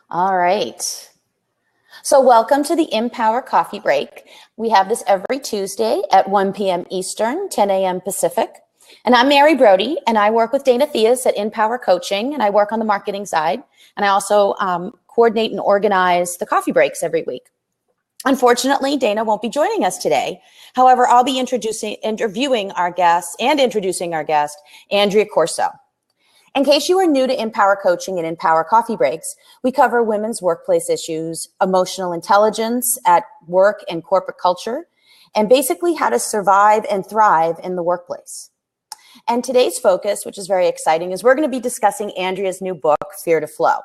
All right. So welcome to the InPower Coffee Break. We have this every Tuesday at 1 p.m. Eastern, 10 a.m. Pacific. And I'm Mary Brody, and I work with Dana Theus at InPower Coaching, and I work on the marketing side. And I also coordinate and organize the coffee breaks every week. Unfortunately, Dana won't be joining us today. However, I'll be interviewing our guest, Andria Corso. In case you are new to InPower Coaching and InPower Coffee Breaks, we cover women's workplace issues, emotional intelligence at work and corporate culture, and basically how to survive and thrive in the workplace. And today's focus, which is very exciting, is we're going to be discussing Andria's new book, Fear to Flow.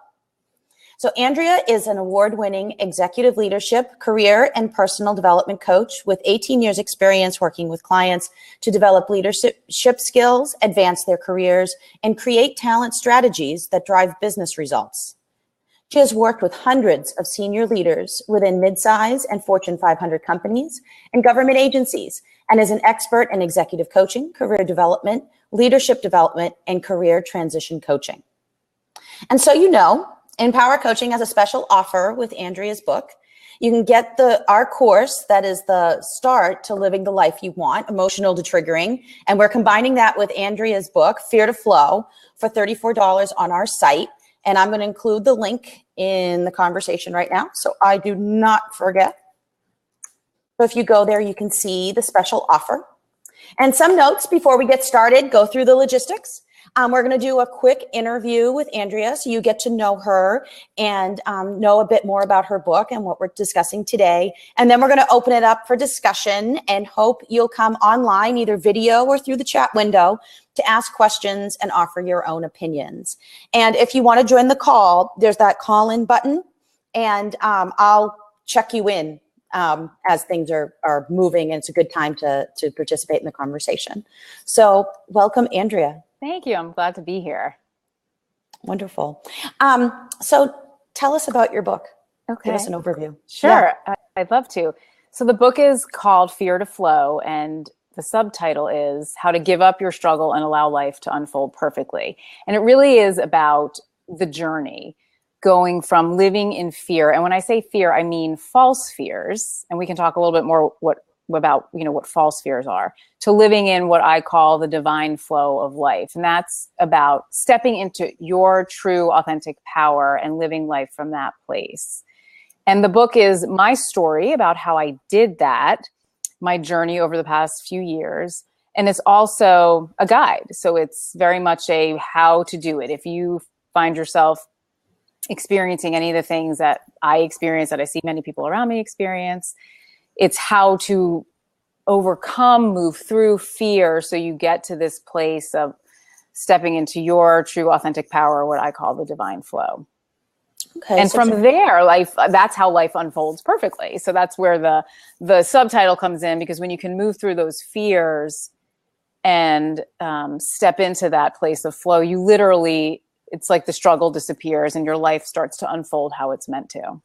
So Andria is an award-winning executive leadership, career, and personal development coach with 18 years experience working with clients to develop leadership skills, advance their careers, and create talent strategies that drive business results. She has worked with hundreds of senior leaders within mid-size and Fortune 500 companies and government agencies, and is an expert in executive coaching, career development, leadership development, and career transition coaching. And so InPower Coaching has a special offer with Andria's book. You can get our course that is the start to living the life you want, emotional to triggering. And we're combining that with Andria's book, Fear to Flow, for $34 on our site. And I'm going to include the link in the conversation right now, so I do not forget. So if you go there, you can see the special offer. And some notes before we get started, go through the logistics. We're going to do a quick interview with Andria so you get to know her and know a bit more about her book and what we're discussing today. And then we're going to open it up for discussion and hope you'll come online, either video or through the chat window, to ask questions and offer your own opinions. And if you want to join the call, there's that call-in button, and I'll check you in as things are moving, and it's a good time to participate in the conversation. So welcome, Andria. Thank you. I'm glad to be here. Wonderful. So tell us about your book. Okay. Give us an overview. Sure. Yeah. I'd love to. So the book is called Fear to Flow, and the subtitle is How to Give Up Your Struggle and Allow Life to Unfold Perfectly. And it really is about the journey going from living in fear. And when I say fear, I mean false fears. And we can talk a little bit more about what false fears are, to living in what I call the divine flow of life. And that's about stepping into your true authentic power and living life from that place. And the book is my story about how I did that, my journey over the past few years. And it's also a guide. So it's very much a how to do it. If you find yourself experiencing any of the things that I experience, that I see many people around me experience, it's how to overcome, move through fear so you get to this place of stepping into your true authentic power, what I call the divine flow. Okay, and from there, that's how life unfolds perfectly. So that's where the subtitle comes in, because when you can move through those fears and step into that place of flow, you literally, it's like the struggle disappears and your life starts to unfold how it's meant to.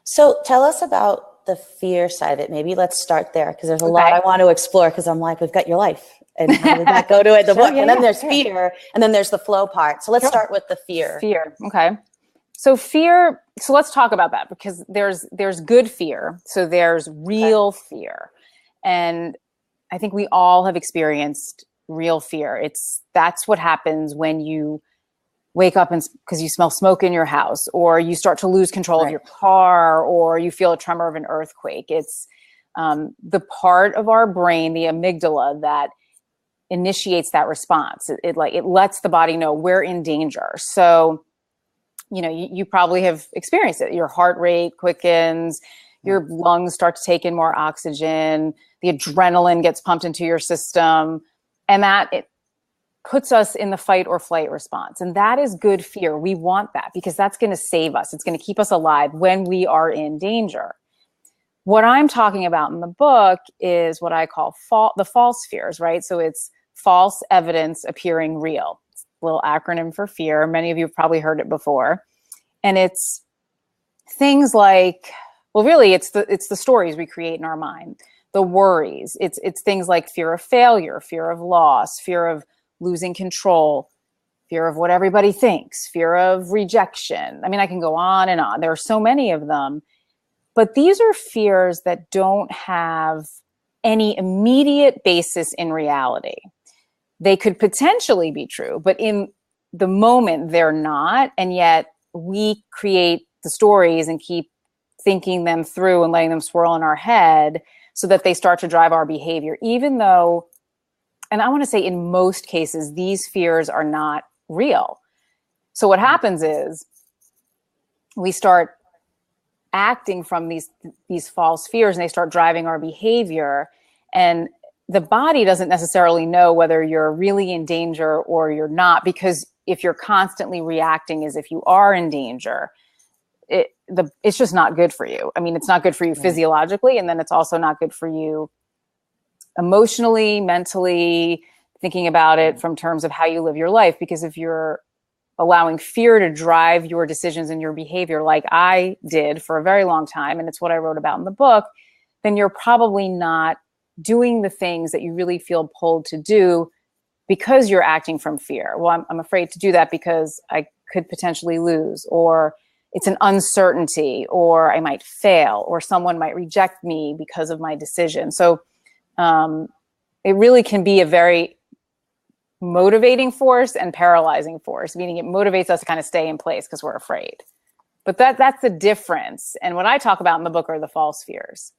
So tell us about the fear side of it. Maybe let's start there, because there's a lot I want to explore, because I'm like, we've got your life and how did that go to it, the book. And then there's fear, and then there's the flow part. So let's start with the fear. Okay. So fear, so let's talk about that, because there's good fear. So there's real fear. And I think we all have experienced real fear. That's what happens when you wake up and because you smell smoke in your house, or you start to lose control of your car, or you feel a tremor of an earthquake. It's the part of our brain, the amygdala, that initiates that response. It lets the body know we're in danger. So, you probably have experienced it. Your heart rate quickens, your lungs start to take in more oxygen, the adrenaline gets pumped into your system, and it puts us in the fight or flight response. And that is good fear. We want that, because that's going to save us. It's going to keep us alive when we are in danger. What I'm talking about in the book is what I call the false fears, right? So it's false evidence appearing real. It's a little acronym for fear. Many of you have probably heard it before. And it's things like, well, really, it's the stories we create in our mind, the worries. It's things like fear of failure, fear of loss, fear of losing control, fear of what everybody thinks, fear of rejection. I mean, I can go on and on. There are so many of them, but these are fears that don't have any immediate basis in reality. They could potentially be true, but in the moment they're not. And yet we create the stories and keep thinking them through and letting them swirl in our head so that they start to drive our behavior, even though, and I want to say in most cases, these fears are not real. So what happens is we start acting from these false fears and they start driving our behavior. And the body doesn't necessarily know whether you're really in danger or you're not, because if you're constantly reacting as if you are in danger, it's just not good for you. I mean, it's not good for you physiologically, and then it's also not good for you emotionally, mentally, thinking about it from terms of how you live your life. Because if you're allowing fear to drive your decisions and your behavior, like I did for a very long time, and it's what I wrote about in the book, then you're probably not doing the things that you really feel pulled to do because you're acting from fear. Well, I'm afraid to do that because I could potentially lose, or it's an uncertainty, or I might fail, or someone might reject me because of my decision. So it really can be a very motivating force and paralyzing force, meaning it motivates us to kind of stay in place because we're afraid. But that's the difference. And what I talk about in the book are the false fears.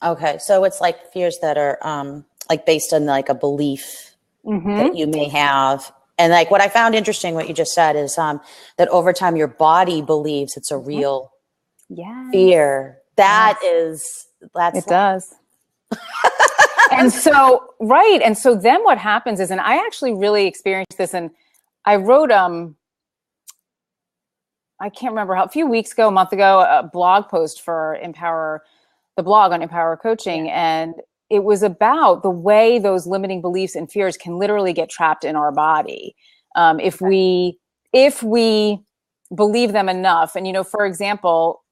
Okay. So it's like fears that are like based on like a belief that you may have. And like what I found interesting, what you just said is that over time your body believes it's a real fear. That's it does. And so, right. And so then what happens is, and I actually really experienced this, and I wrote, I can't remember a few weeks ago, a month ago, a blog post for InPower, the blog on InPower Coaching. And it was about the way those limiting beliefs and fears can literally get trapped in our body. If we believe them enough. And, you know, for example,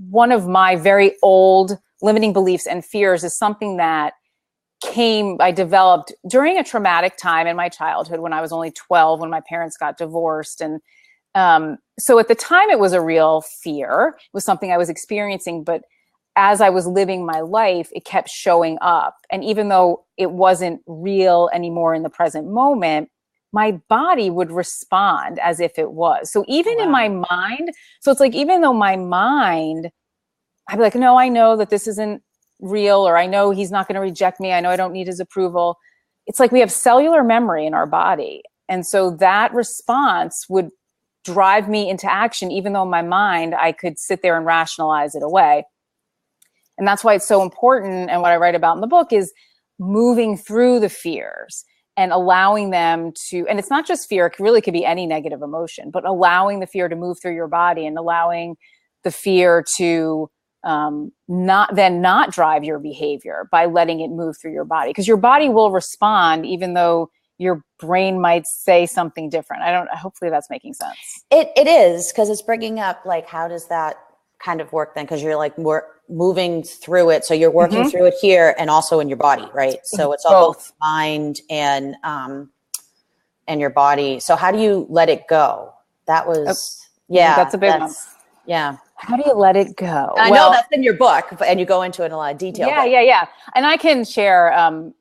one of my very old limiting beliefs and fears is something that I developed during a traumatic time in my childhood when I was only 12, when my parents got divorced. And so at the time it was a real fear. It was something I was experiencing, but as I was living my life, it kept showing up. And even though it wasn't real anymore in the present moment, my body would respond as if it was. So even in my mind, so it's like, even though my mind, I'd be like, no, I know that this isn't real, or I know he's not going to reject me. I know I don't need his approval. It's like we have cellular memory in our body. And so that response would drive me into action, even though in my mind, I could sit there and rationalize it away. And that's why it's so important. And what I write about in the book is moving through the fears and allowing them to, and it's not just fear, it really could be any negative emotion, but allowing the fear to move through your body and allowing the fear to not drive your behavior by letting it move through your body. Because your body will respond even though your brain might say something different. Hopefully that's making sense. It is, because it's bringing up like, how does that kind of work then? Because you're like moving through it. So you're working through it here and also in your body, right? So it's all both mind and your body. So how do you let it go? That was, that's a big one. Yeah. How do you let it go? I know that's in your book, and you go into it in a lot of detail. Yeah. And I can share.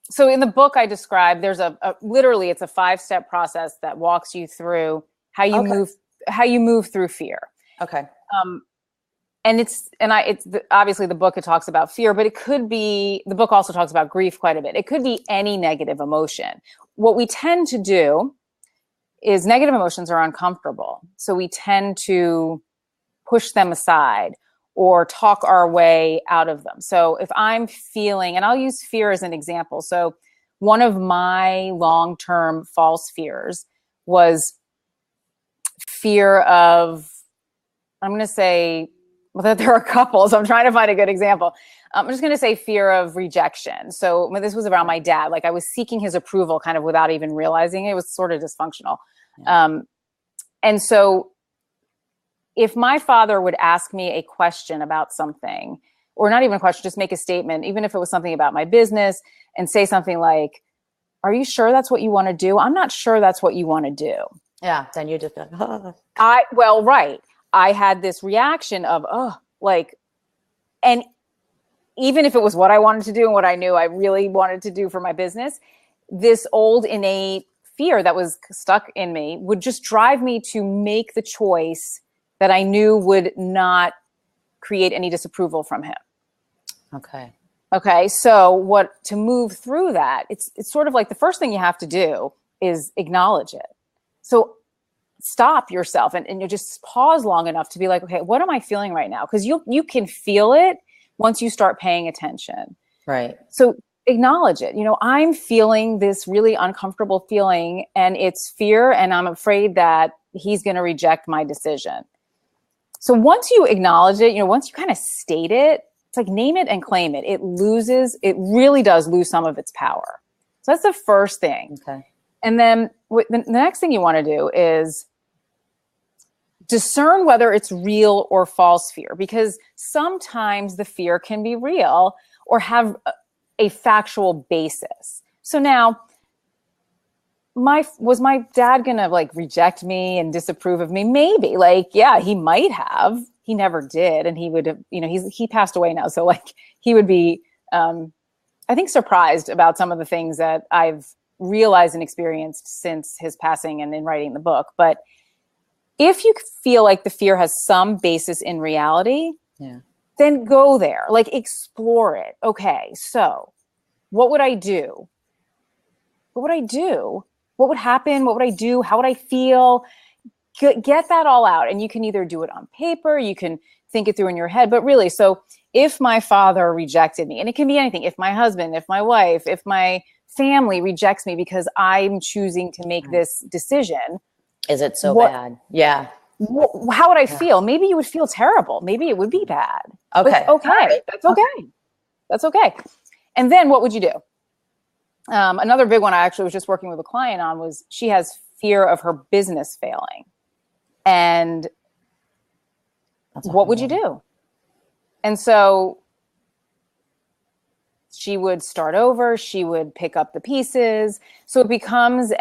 So in the book, I describe there's literally it's a 5-step process that walks you through how you move through fear. Okay. And obviously the book, it talks about fear, but the book also talks about grief quite a bit. It could be any negative emotion. What we tend to do is negative emotions are uncomfortable. So we tend to push them aside or talk our way out of them. So if I'm feeling, and I'll use fear as an example. So one of my long-term false fears was fear of, I'm going to say, well, there are a couple, so I'm trying to find a good example. I'm just going to say fear of rejection. So when this was around my dad, like I was seeking his approval kind of without even realizing it. It was sort of dysfunctional. Yeah. And so if my father would ask me a question about something, or not even a question, just make a statement, even if it was something about my business, and say something like, are you sure that's what you want to do? I'm not sure that's what you want to do. Yeah. Then you just be like, oh. Right. I had this reaction of, and even if it was what I wanted to do and what I knew I really wanted to do for my business, this old innate fear that was stuck in me would just drive me to make the choice that I knew would not create any disapproval from him. Okay. So to move through that, it's sort of like the first thing you have to do is acknowledge it. So stop yourself and you just pause long enough to be like, okay, what am I feeling right now? Because you can feel it once you start paying attention. Right. So acknowledge it. I'm feeling this really uncomfortable feeling, and it's fear, and I'm afraid that he's going to reject my decision. So once you acknowledge it, once you kind of state it, it's like name it and claim it. It really does lose some of its power. So that's the first thing. Okay. And then the next thing you want to do is discern whether it's real or false fear, because sometimes the fear can be real or have a factual basis. So now, was my dad going to reject me and disapprove of me? Maybe. Yeah, he might have. He never did. And he would have, he passed away now. So he would be, I think, surprised about some of the things that I've realized and experienced since his passing and in writing the book. But if you feel like the fear has some basis in reality, then go there, explore it. Okay, so what would I do? What would I do? What would happen? What would I do? How would I feel? Get that all out. And you can either do it on paper, you can think it through in your head, but really, so if my father rejected me, and it can be anything, if my husband, if my wife, if my family rejects me because I'm choosing to make this decision. Is it so bad? Yeah. How would I feel? Maybe you would feel terrible. Maybe it would be bad. Okay. But okay. Right. That's okay. That's okay. And then what would you do? Another big one I actually was just working with a client on was she has fear of her business failing. And what would you do? And so she would start over. She would pick up the pieces. So it becomes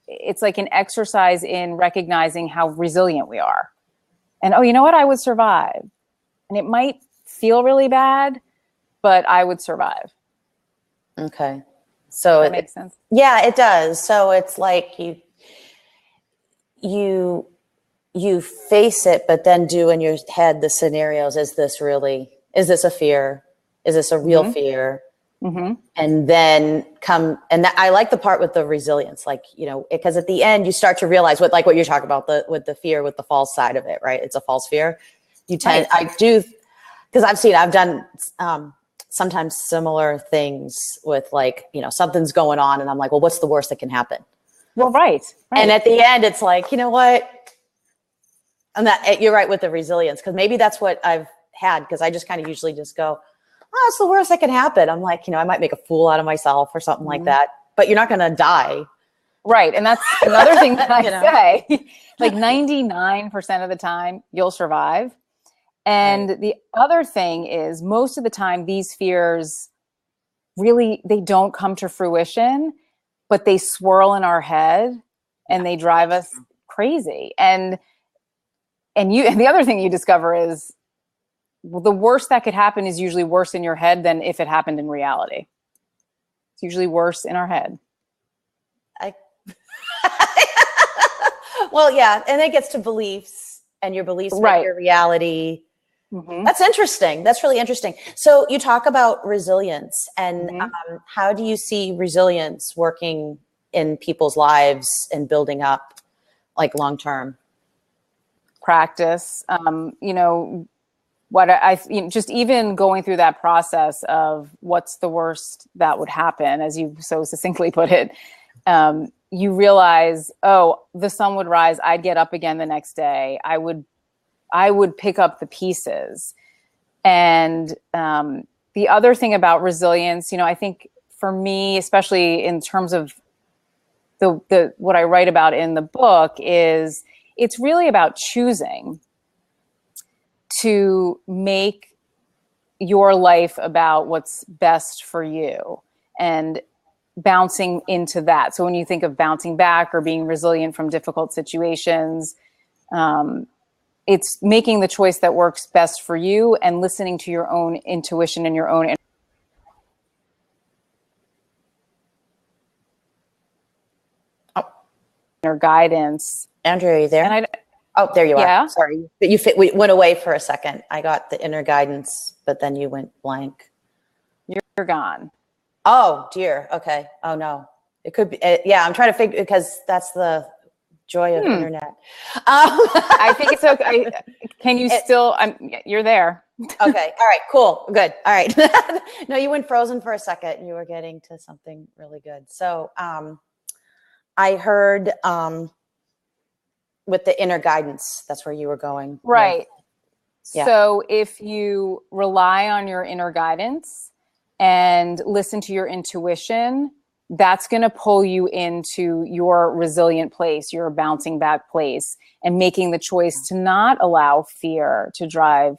it's like an exercise in recognizing how resilient we are. And, you know what? I would survive. And it might feel really bad, but I would survive. Okay. So that makes sense. Yeah, it does. So it's like you face it, but then do in your head the scenarios. Is this a fear? Is this a real fear? Mm-hmm. And then I like the part with the resilience, because at the end you start to realize what you're talking about, with the fear, with the false side of it, right? It's a false fear. Right. Because I've done sometimes similar things with something's going on and I'm like, well, what's the worst that can happen? Well, right. And at the end it's like, you know what? And that you're right with the resilience, because maybe that's what I've had, because I just kind of usually just go, oh, it's the worst that can happen. I'm like, I might make a fool out of myself or something like that, but you're not going to die. Right. And that's another thing that I say, 99% of the time you'll survive. And the other thing is, most of the time these fears really, they don't come to fruition, but they swirl in our head and they drive us crazy. And the other thing you discover is, the worst that could happen is usually worse in your head than if it happened in reality. It's usually worse in our head. Well, yeah. And it gets to beliefs, and your beliefs make your reality. Mm-hmm. That's interesting. That's really interesting. So you talk about resilience, and how do you see resilience working in people's lives and building up long-term? Practice, what just even going through that process of what's the worst that would happen, as you so succinctly put it, you realize, the sun would rise. I'd get up again the next day. I would pick up the pieces. And the other thing about resilience, I think for me, especially in terms of the what I write about in the book, is it's really about choosing to make your life about what's best for you. And bouncing into that. So when you think of bouncing back or being resilient from difficult situations, it's making the choice that works best for you and listening to your own intuition and your own inner guidance. Andrea, are you there? And oh, there you are. Yeah. Sorry. We went away for a second. I got the inner guidance, but then you went blank. You're gone. Oh, dear. Okay. Oh, no. It could be. Yeah, I'm trying to figure, because that's the joy of internet. I think it's okay. Can you still, you're there. Okay. All right, cool. Good. All right. No, you went frozen for a second and you were getting to something really good. So I heard with the inner guidance, that's where you were going. Right. Yeah. So if you rely on your inner guidance and listen to your intuition, that's going to pull you into your resilient place, your bouncing back place, and making the choice to not allow fear to drive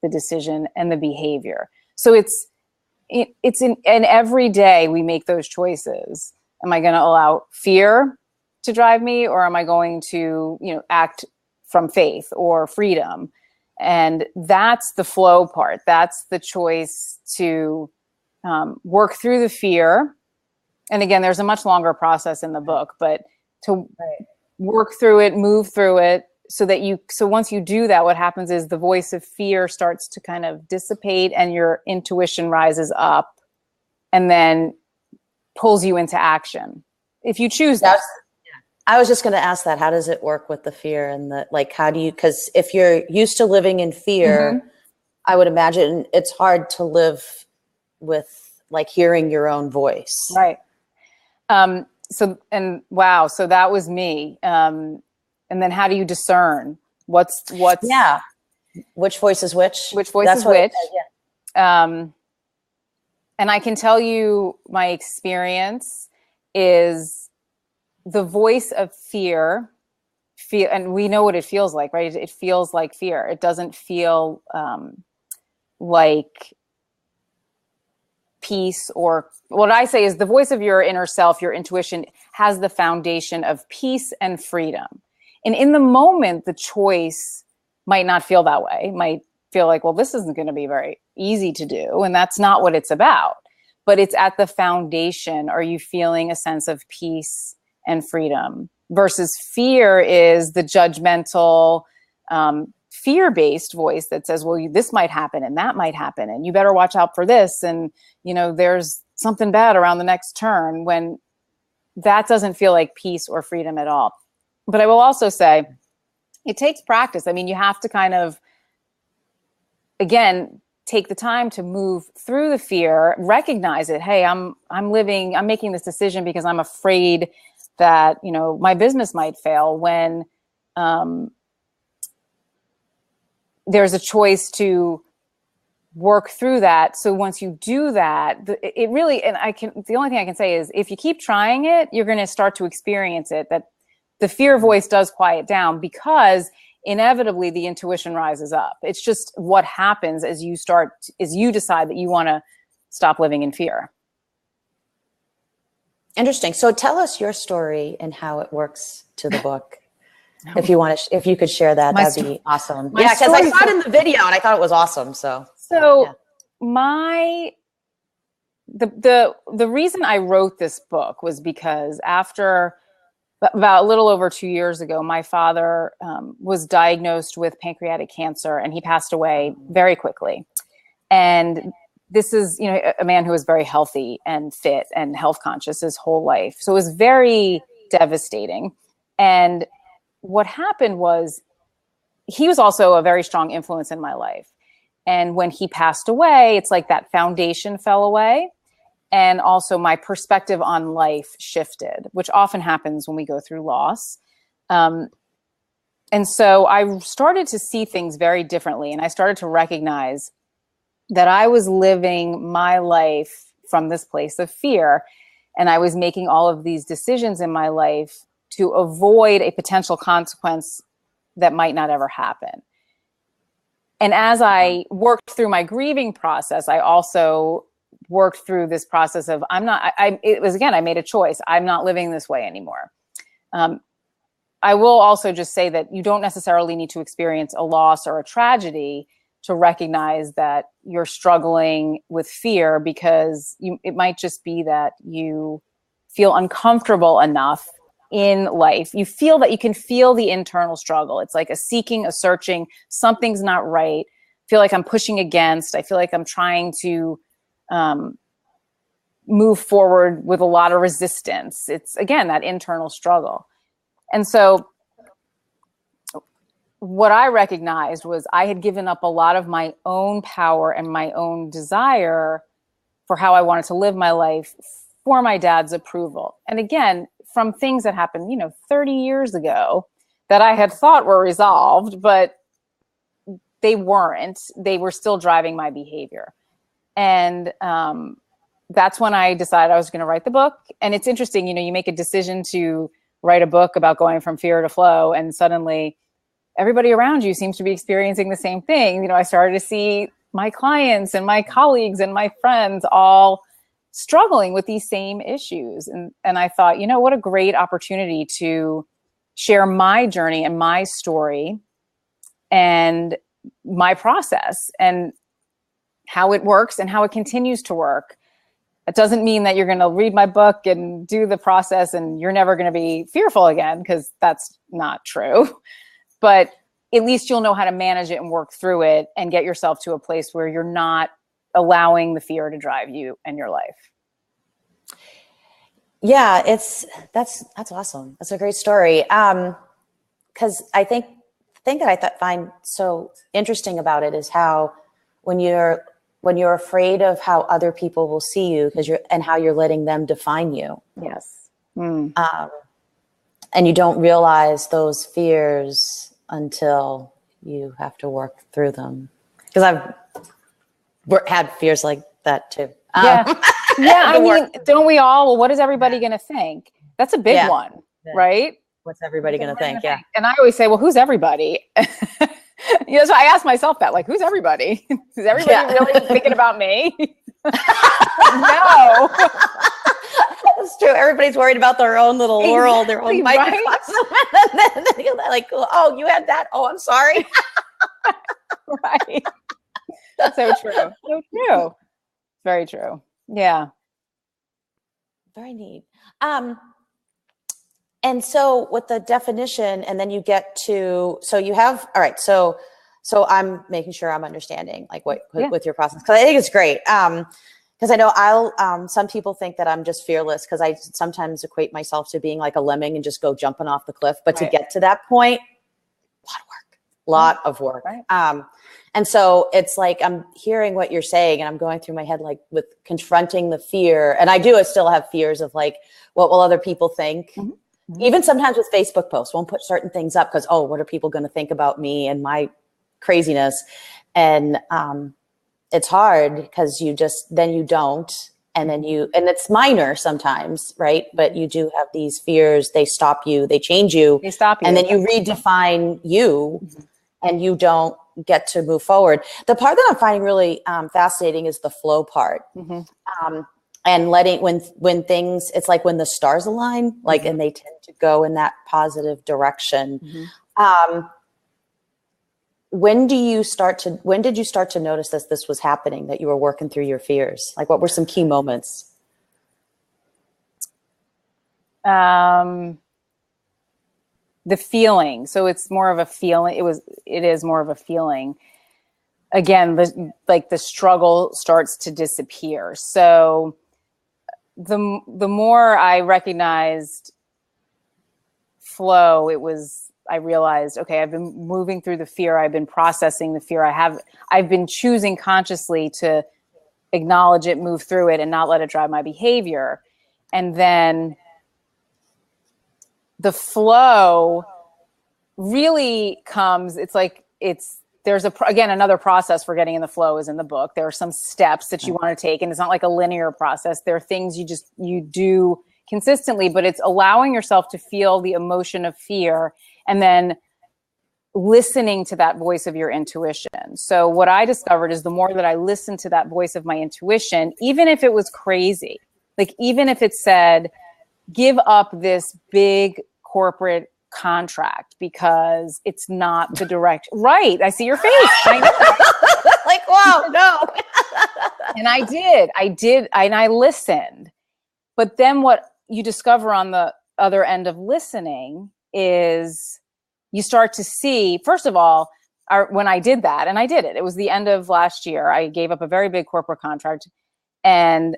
the decision and the behavior. So it's in every day we make those choices. Am I going to allow fear to drive me, or am I going to, act from faith or freedom? And that's the flow part. That's the choice to work through the fear. And again, there's a much longer process in the book, but to work through it, move through it, so once you do that, what happens is the voice of fear starts to kind of dissipate and your intuition rises up and then pulls you into action. If you choose that. I was just going to ask that. How does it work with the fear and how do you, because if you're used to living in fear, I would imagine it's hard to live with hearing your own voice. Right. So that was me. And then how do you discern what's yeah, which voice is which? Which voice is which? And I can tell you my experience is the voice of fear, and we know what it feels like, right? It feels like fear. It doesn't feel like peace, or what I say is the voice of your inner self, your intuition, has the foundation of peace and freedom. And in the moment, the choice might not feel that way, might feel like, well, this isn't going to be very easy to do. And that's not what it's about. But it's at the foundation. Are you feeling a sense of peace and freedom? Versus fear is the judgmental, fear-based voice that says, well, this might happen and that might happen, and you better watch out for this. And, there's something bad around the next turn, when that doesn't feel like peace or freedom at all. But I will also say it takes practice. I mean, you have to kind of, again, take the time to move through the fear, recognize it. Hey, I'm making this decision because I'm afraid that, my business might fail, when there's a choice to work through that. So once you do that, the only thing I can say is, if you keep trying it, you're going to start to experience it, that the fear voice does quiet down, because inevitably the intuition rises up. It's just what happens as you decide that you want to stop living in fear. Interesting. So tell us your story and how it works to the book. If you could share that, that'd be awesome. Yeah, because I saw it in the video and I thought it was awesome. So the reason I wrote this book was because after about a little over 2 years ago, my father was diagnosed with pancreatic cancer, and he passed away very quickly. And this is, a man who was very healthy and fit and health conscious his whole life. So it was very devastating. And what happened was, he was also a very strong influence in my life. And when he passed away, it's like that foundation fell away. And also my perspective on life shifted, which often happens when we go through loss. And so I started to see things very differently. And I started to recognize that I was living my life from this place of fear. And I was making all of these decisions in my life to avoid a potential consequence that might not ever happen. And as I worked through my grieving process, I also worked through this process of it was, again, I made a choice. I'm not living this way anymore. I will also just say that you don't necessarily need to experience a loss or a tragedy to recognize that you're struggling with fear, because it might just be that you feel uncomfortable enough in life. You feel that you can feel the internal struggle. It's like a seeking, a searching, something's not right. I feel like I'm pushing against. I feel like I'm trying to move forward with a lot of resistance. It's, again, that internal struggle. And so what I recognized was I had given up a lot of my own power and my own desire for how I wanted to live my life for my dad's approval. And again, from things that happened, 30 years ago that I had thought were resolved, but they weren't. They were still driving my behavior. And that's when I decided I was going to write the book. And it's interesting, you make a decision to write a book about going from fear to flow, and suddenly everybody around you seems to be experiencing the same thing. I started to see my clients and my colleagues and my friends all struggling with these same issues. And I thought, what a great opportunity to share my journey and my story and my process and how it works and how it continues to work. It doesn't mean that you're going to read my book and do the process and you're never going to be fearful again, because that's not true. But at least you'll know how to manage it and work through it and get yourself to a place where you're not allowing the fear to drive you and your life. Yeah, that's awesome. That's a great story. Because I think the thing that I find so interesting about it is how when you're afraid of how other people will see you, and how you're letting them define you. Yes. And you don't realize those fears until you have to work through them. Because I've had fears like that too. Yeah. I mean, don't we all? Well, what is everybody going to think? That's a big one, right? What's everybody going to think? Yeah. And I always say, well, who's everybody? So I ask myself that, like, who's everybody? Is everybody really thinking about me? No. That's true. Everybody's worried about their own little world, their own microcosm. And then you're like, oh, you had that? Oh, I'm sorry. Right. So true. So true. Very true. Yeah. Very neat. And so with the definition, and then you get to, so you have, all right. So I'm making sure I'm understanding like with your process. Cause I think it's great. Cause I know some people think that I'm just fearless, cause I sometimes equate myself to being like a lemming and just go jumping off the cliff. But to get to that point, a lot of work. Right. And so it's like, I'm hearing what you're saying and I'm going through my head, like with confronting the fear. And I still have fears of like, what will other people think? Mm-hmm. Mm-hmm. Even sometimes with Facebook posts, won't put certain things up because, what are people going to think about me and my craziness? And it's hard because then you don't. And then and it's minor sometimes, right? But you do have these fears. They stop you, they change you. They stop you. And then you redefine you, and you don't get to move forward. The part that I'm finding really fascinating is the flow part. Mm-hmm. And letting, when things, it's like when the stars align, like, and they tend to go in that positive direction. Mm-hmm. When did you start to notice that this was happening, that you were working through your fears? Like, what were some key moments? The feeling. So it's more of a feeling. It is more of a feeling. Again, the struggle starts to disappear. So the more I recognized flow, I realized, okay, I've been moving through the fear. I've been processing the fear. I've been choosing consciously to acknowledge it, move through it, and not let it drive my behavior. And then the flow really comes, there's another process for getting in the flow is in the book. There are some steps that you want to take, and it's not like a linear process. There are things you do consistently, but it's allowing yourself to feel the emotion of fear and then listening to that voice of your intuition. So what I discovered is the more that I listened to that voice of my intuition, even if it was crazy, like even if it said, give up this big corporate contract because it's not the direction. Right. I see your face. I know. Like, wow, no. And I did. And I listened. But then what you discover on the other end of listening is you start to see, first of all, when I did that, and I did it, it was the end of last year. I gave up a very big corporate contract, and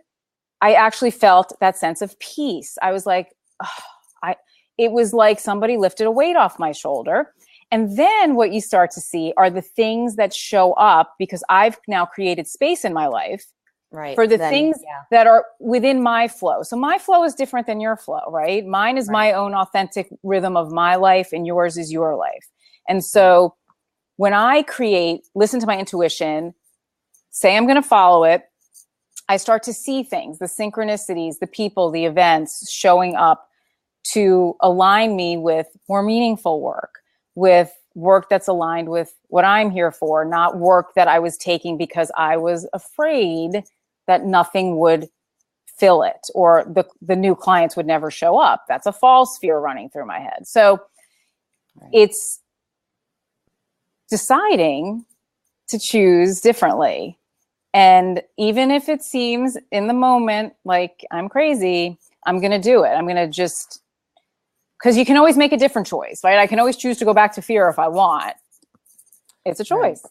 I actually felt that sense of peace. I was like, oh, it was like somebody lifted a weight off my shoulder. And then what you start to see are the things that show up because I've now created space in my life for the things that are within my flow. So my flow is different than your flow, right? Mine is my own authentic rhythm of my life, and yours is your life. And so when I listen to my intuition, say I'm going to follow it, I start to see things, the synchronicities, the people, the events showing up to align me with more meaningful work, with work that's aligned with what I'm here for, not work that I was taking because I was afraid that nothing would fill it or the new clients would never show up. That's a false fear running through my head. So it's deciding to choose differently. And even if it seems in the moment like I'm crazy, I'm going to do it. I'm going to just, because you can always make a different choice, right? I can always choose to go back to fear if I want. It's a choice.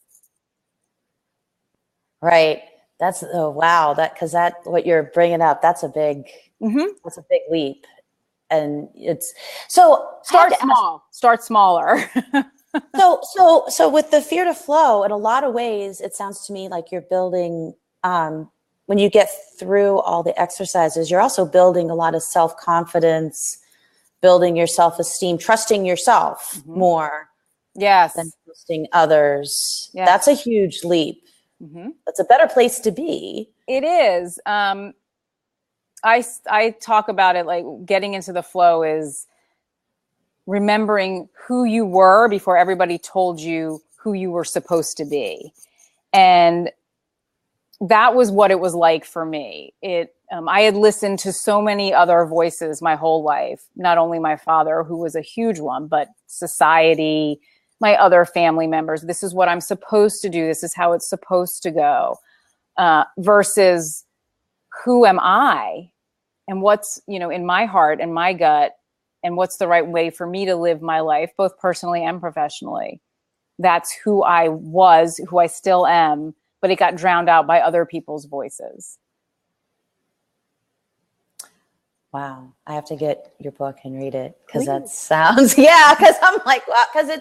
Right. That's, oh, wow. Because what you're bringing up, that's a big leap. And it's, so start small, start smaller. So with the fear to flow, in a lot of ways, it sounds to me like you're building, when you get through all the exercises, you're also building a lot of self-confidence, building your self-esteem, trusting yourself more than trusting others. Yes. That's a huge leap. That's a better place to be. It is. I talk about it like getting into the flow is remembering who you were before everybody told you who you were supposed to be. And that was what it was like for me. I had listened to so many other voices my whole life, not only my father, who was a huge one, but society, my other family members. This is what I'm supposed to do. This is how it's supposed to go, versus who am I and what's, in my heart and my gut, and what's the right way for me to live my life, both personally and professionally. That's who I was, who I still am, but it got drowned out by other people's voices. Wow. I have to get your book and read it because that sounds, because I'm like, wow, because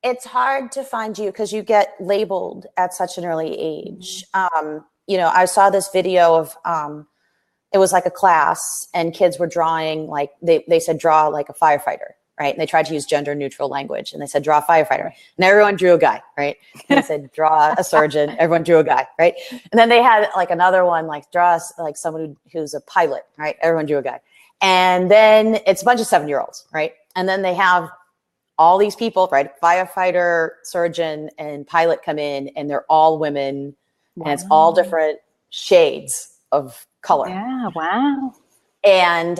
it's hard to find you because you get labeled at such an early age. I saw this video of, it was like a class and kids were drawing, like they said, draw like a firefighter, right? And they tried to use gender neutral language and they said, draw a firefighter. And everyone drew a guy, right? And they said, draw a surgeon. Everyone drew a guy, right? And then they had like another one, like draw like someone who's a pilot, right? Everyone drew a guy. And then it's a bunch of 7-year-olds, right? And then they have all these people, right? Firefighter, surgeon, and pilot come in and they're all women. Wow. And it's all different shades of color. Yeah. Wow. And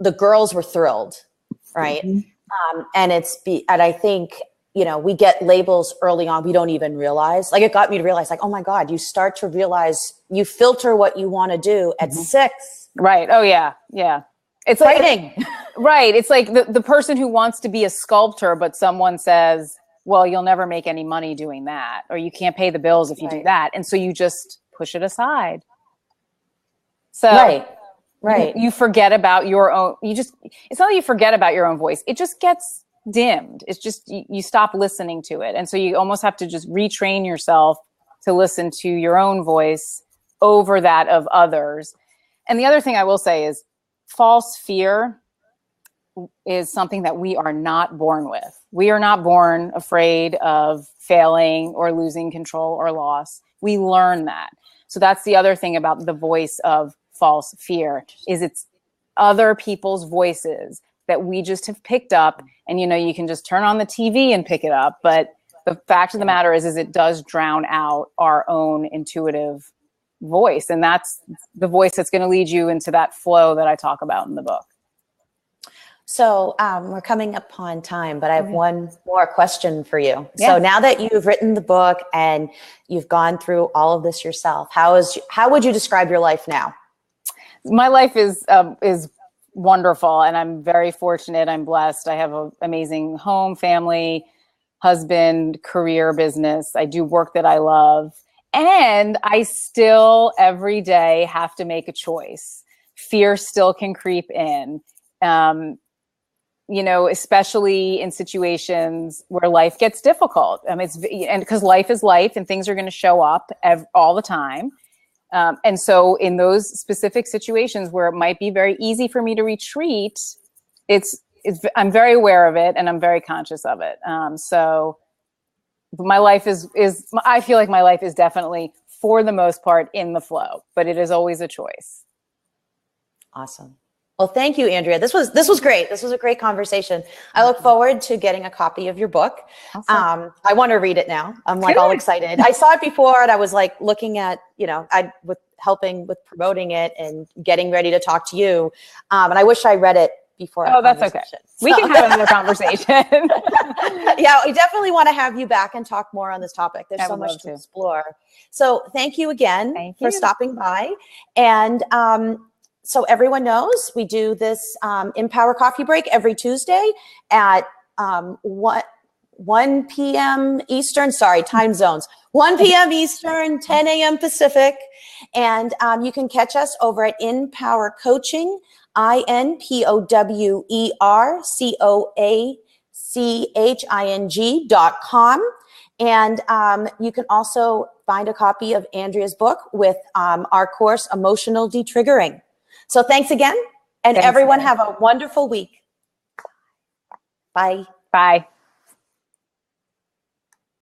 the girls were thrilled, right? And I think, we get labels early on. We don't even realize, like it got me to realize like, oh my God, you start to realize you filter what you want to do at 6. Right. Oh yeah. Yeah. It's writing. Right. It's like the person who wants to be a sculptor, but someone says, well, you'll never make any money doing that, or you can't pay the bills if you do that. And so you just push it aside. So right. You forget about your own, it's not that you forget about your own voice. It just gets dimmed. It's just, you stop listening to it. And so you almost have to just retrain yourself to listen to your own voice over that of others. And the other thing I will say is false fear is something that we are not born with. We are not born afraid of failing or losing control or loss. We learn that. So that's the other thing about the voice of false fear is it's other people's voices that we just have picked up, and you can just turn on the TV and pick it up. But the fact of the matter is it does drown out our own intuitive voice. And that's the voice that's going to lead you into that flow that I talk about in the book. So we're coming up on time, but I have one more question for you. Yeah. So now that you've written the book and you've gone through all of this yourself, how would you describe your life now? My life is wonderful, and I'm very fortunate. I'm blessed. I have an amazing home, family, husband, career, business. I do work that I love. And I still every day have to make a choice. Fear still can creep in, especially in situations where life gets difficult. And because life is life and things are going to show up all the time. And so in those specific situations where it might be very easy for me to retreat, I'm very aware of it and I'm very conscious of it. So my life I feel like my life is definitely, for the most part, in the flow, but it is always a choice. Awesome. Well, thank you, Andria. This was great. This was a great conversation. I look forward to getting a copy of your book. Awesome. I want to read it now. I'm like all excited. I saw it before and I was like looking at, with helping with promoting it and getting ready to talk to you. And I wish I read it before. Oh, that's okay. We can have another conversation. Yeah, we definitely want to have you back and talk more on this topic. There's so much to explore. So thank you again for stopping by. And so everyone knows we do this InPower Coffee Break every Tuesday at 1 p.m. Eastern, time zones, 1 p.m. Eastern, 10 a.m. Pacific. And you can catch us over at InPowerCoaching, InPowerCoaching.com. And you can also find a copy of Andria's book with our course, Emotional Detriggering. So thanks again, and everyone have a wonderful week. Bye. Bye.